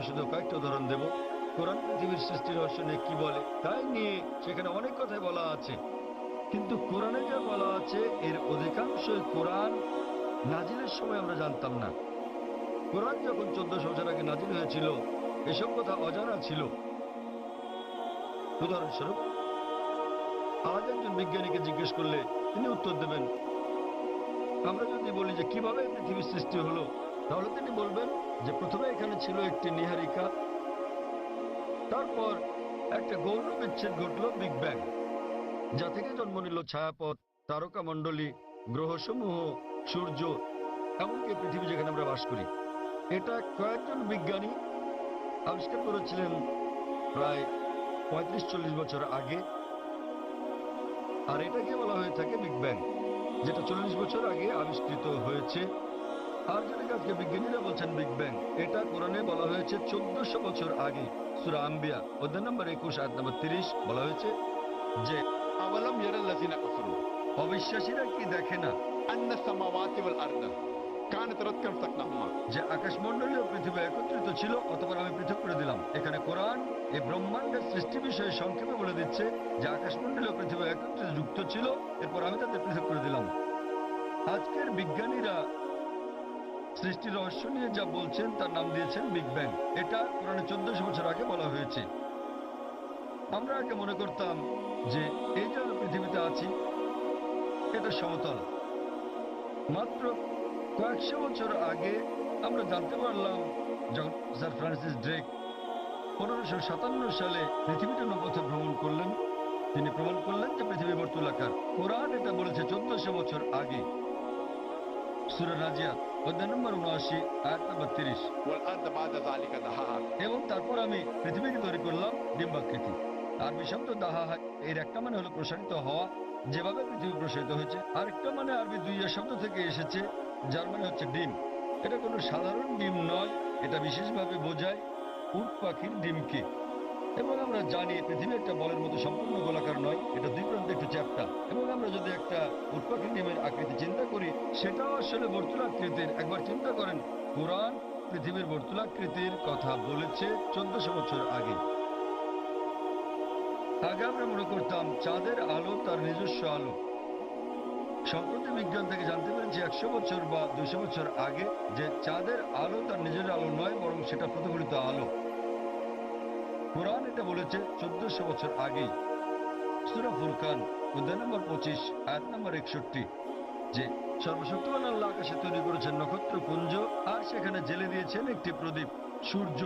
শুধু কয়েকটা উদাহরণ দেব। কোরআন পৃথিবীর সৃষ্টির রহস্য নিয়ে কি বলে তাই নিয়ে সেখানে অনেক কথাই বলা আছে, কিন্তু কোরআনে যা বলা আছে এর অধিকাংশই কোরআন নাজিলের সময় আমরা জানতাম না। কোরআন যখন 1400 বছর আগে নাজিল হয়েছিল এসব কথা অজানা ছিল। উদাহরণস্বরূপ আজ একজন বিজ্ঞানীকে জিজ্ঞেস করলে তিনি উত্তর দেবেন, আমরা যদি বলি যে কিভাবে পৃথিবীর সৃষ্টি হলো, তাহলে তিনি বলবেন যে প্রথমে এখানে ছিল একটি নীহারিকা, তারপর একটা গৌণ বিচ্ছেদ ঘটল বিগ ব্যাং, যা থেকে জন্ম নিল ছায়াপথ, তারকামণ্ডলী, গ্রহসমূহ, সূর্য, এমনকি পৃথিবী যেখানে আমরা বাস করি। এটা কয়েকজন বিজ্ঞানী আবিষ্কার করেছিলেন প্রায় 35-40 বছর আগে, আর এটাকে বলা হয়ে থাকে বিগ ব্যাং, যেটা 40 বছর আগে আবিষ্কৃত হয়েছে। আর যেটাকে আজকে বিজ্ঞানীরা বলছেন বিগ ব্যাং, এটা কোরআনে বলা হয়েছে 1400 বছর আগে। সূরা আম্বিয়া অধ্যায় নম্বর 21 আয়াত নম্বর 30 বলা হয়েছে যে أولم يرى الذين كفروا অবিশ্বাসীরা কি দেখে না أن السماوات والأرض كانت رتقا فسقناهما যে আকাশমণ্ডলী ও পৃথিবী একত্রিত ছিল অতঃপর আমি পৃথক করে দিলাম। এখানে কোরআন এই ব্রহ্মাণ্ডের সৃষ্টি বিষয়ে সংক্ষেপে বলে দিচ্ছে যে আকাশমণ্ডলী ও পৃথিবী একত্রিত যুক্ত ছিল, এরপর আমি তাদের পৃথক করে দিলাম। আজকের বিজ্ঞানীরা সৃষ্টির রহস্য নিয়ে যা বলছেন তার নাম দিয়েছেন বিগ ব্যাং। এটা কোরআনে 1400 বছর আগে বলা হয়েছে। আমরা আগে মনে করতাম যে এই যে আমরা পৃথিবীতে আছি এটা সমতল। মাত্র কয়েকশো বছর আগে আমরা জানতে পারলাম, যখন স্যার ফ্রান্সিস ড্রেক 1557 সালে পৃথিবীটা নৌপথে ভ্রমণ করলেন, তিনি প্রমাণ করলেন যে পৃথিবী বর্তুলাকার। কোরআন এটা বলেছে 1400 বছর আগে। সূরা নাজিয়াত অধ্যায় নম্বর 79 আয়াত নম্বর 30। والأرض بعد ذلك دحاها এবং তারপর আমি পৃথিবীকে তৈরি করলাম ডিম্বাকৃতি। আরবি শব্দ দাহা, এর একটা মানে হলো প্রসারিত হওয়া, যেভাবে পৃথিবী প্রসারিত হয়েছে। আরেকটা মানে আরবি দুইয়া শব্দ থেকে এসেছে, যার মানে হচ্ছে ডিম। এটা কোনো সাধারণ ডিম নয়, এটা বিশেষভাবে বোঝায় উট পাখির ডিমকে। এবং আমরা জানি পৃথিবী একটা বলের মতো সম্পূর্ণ গোলাকার নয়, এটা দুই প্রান্তে একটু চ্যাপ্টা। এবং আমরা যদি একটা উট পাখির ডিমের আকৃতি চিন্তা করি, সেটাও আসলে বর্তুলাকৃতির। একবার চিন্তা করেন, কোরআন পৃথিবীর বর্তুলাকৃতির কথা বলেছে 1400 বছর আগে। আগে আমরা মনে করতাম চাঁদের আলো তার নিজস্ব আলো। সম্প্রতি বিজ্ঞান থেকে জানতে পেরেছি 100 বছর বা 200 বছর আগে যে চাঁদের আলো তার নিজের আলো নয়, বরং সেটা প্রতিফলিত আলো। কোরআন এটা বলেছে 1400 বছর আগেই। সূরা ফুরকান অধ্যায় নম্বর 25 আয়াত নম্বর 61 যে সর্বশক্তিমান আল্লাহ আকাশে তৈরি করেছেন নক্ষত্রপুঞ্জ, আর সেখানে জেলে দিয়েছেন একটি প্রদীপ, সূর্য।